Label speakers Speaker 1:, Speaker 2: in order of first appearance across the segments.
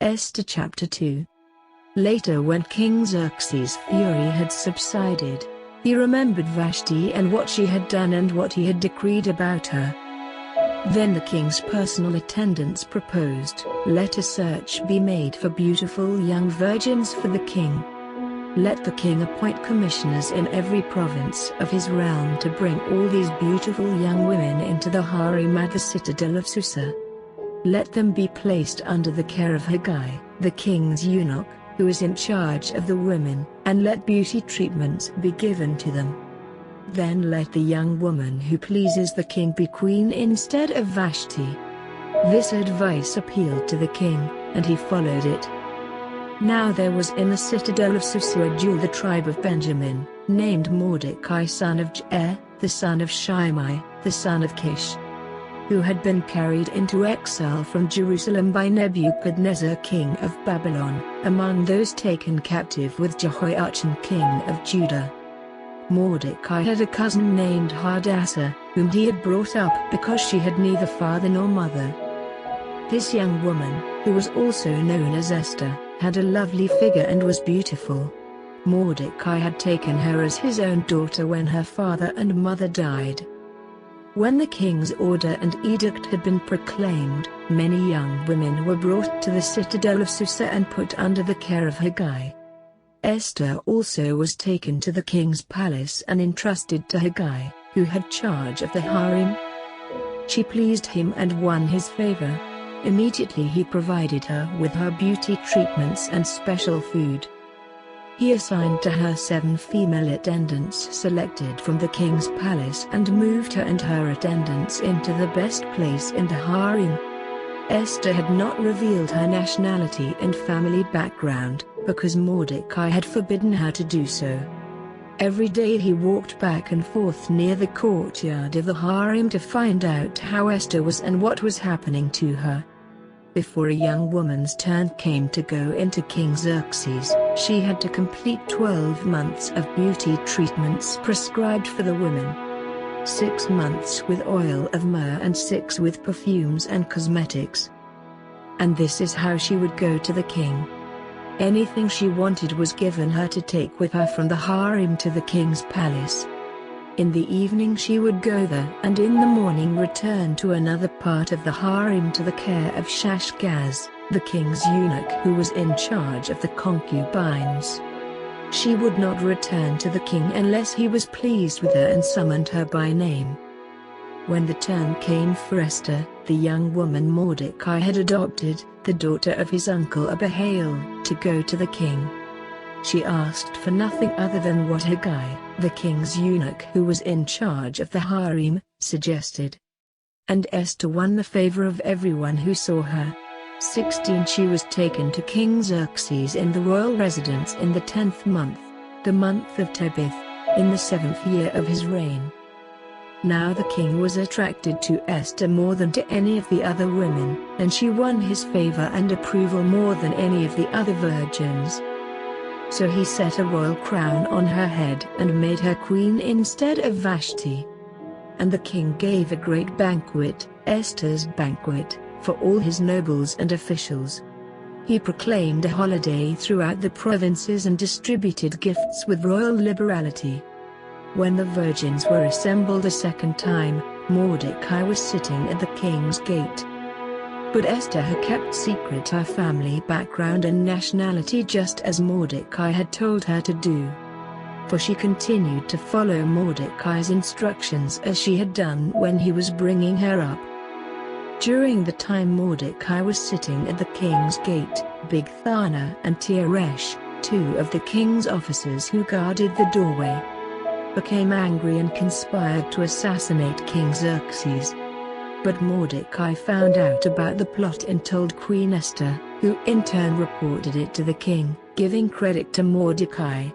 Speaker 1: Esther Chapter 2. Later, when King Xerxes' fury had subsided, he remembered Vashti and what she had done and what he had decreed about her. Then the king's personal attendants proposed, "Let a search be made for beautiful young virgins for the king. Let the king appoint commissioners in every province of his realm to bring all these beautiful young women into the harem at the citadel of Susa. Let them be placed under the care of Hegai, the king's eunuch, who is in charge of the women, and let beauty treatments be given to them. Then let the young woman who pleases the king be queen instead of Vashti." This advice appealed to the king, and he followed it. Now there was in the citadel of Susa a Jew of the tribe of Benjamin, named Mordecai son of Jair, the son of Shimei, the son of Kish, who had been carried into exile from Jerusalem by Nebuchadnezzar king of Babylon, among those taken captive with Jehoiachin king of Judah. Mordecai had a cousin named Hadassah, whom he had brought up because she had neither father nor mother. This young woman, who was also known as Esther, had a lovely figure and was beautiful. Mordecai had taken her as his own daughter when her father and mother died. When the king's order and edict had been proclaimed, many young women were brought to the citadel of Susa and put under the care of Hegai. Esther also was taken to the king's palace and entrusted to Hegai, who had charge of the harem. She pleased him and won his favor. Immediately he provided her with her beauty treatments and special food. He assigned to her 7 female attendants selected from the king's palace and moved her and her attendants into the best place in the harem. Esther had not revealed her nationality and family background, because Mordecai had forbidden her to do so. Every day he walked back and forth near the courtyard of the harem to find out how Esther was and what was happening to her. Before a young woman's turn came to go into King Xerxes, she had to complete 12 months of beauty treatments prescribed for the women. 6 months with oil of myrrh and 6 with perfumes and cosmetics. And this is how she would go to the king. Anything she wanted was given her to take with her from the harem to the king's palace. In the evening she would go there and in the morning return to another part of the harem to the care of Shashgaz, the king's eunuch who was in charge of the concubines. She would not return to the king unless he was pleased with her and summoned her by name. When the turn came for Esther, the young woman Mordecai had adopted, the daughter of his uncle Abihail, to go to the king. She asked for nothing other than what Hegai, the king's eunuch who was in charge of the harem, suggested. And Esther won the favor of everyone who saw her. 16 She was taken to King Xerxes in the royal residence in the 10th month, the month of Tebeth, in the 7th year of his reign. Now the king was attracted to Esther more than to any of the other women, and she won his favor and approval more than any of the other virgins. So he set a royal crown on her head and made her queen instead of Vashti. And the king gave a great banquet, Esther's banquet, for all his nobles and officials. He proclaimed a holiday throughout the provinces and distributed gifts with royal liberality. When the virgins were assembled a second time, Mordecai was sitting at the king's gate. But Esther had kept secret her family background and nationality just as Mordecai had told her to do. For she continued to follow Mordecai's instructions as she had done when he was bringing her up. During the time Mordecai was sitting at the king's gate, Bigthana and Teresh, 2 of the king's officers who guarded the doorway, became angry and conspired to assassinate King Xerxes. But Mordecai found out about the plot and told Queen Esther, who in turn reported it to the king, giving credit to Mordecai.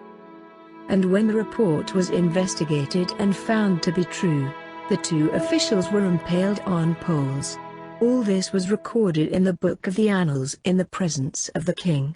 Speaker 1: And when the report was investigated and found to be true, the 2 officials were impaled on poles. All this was recorded in the book of the annals in the presence of the king.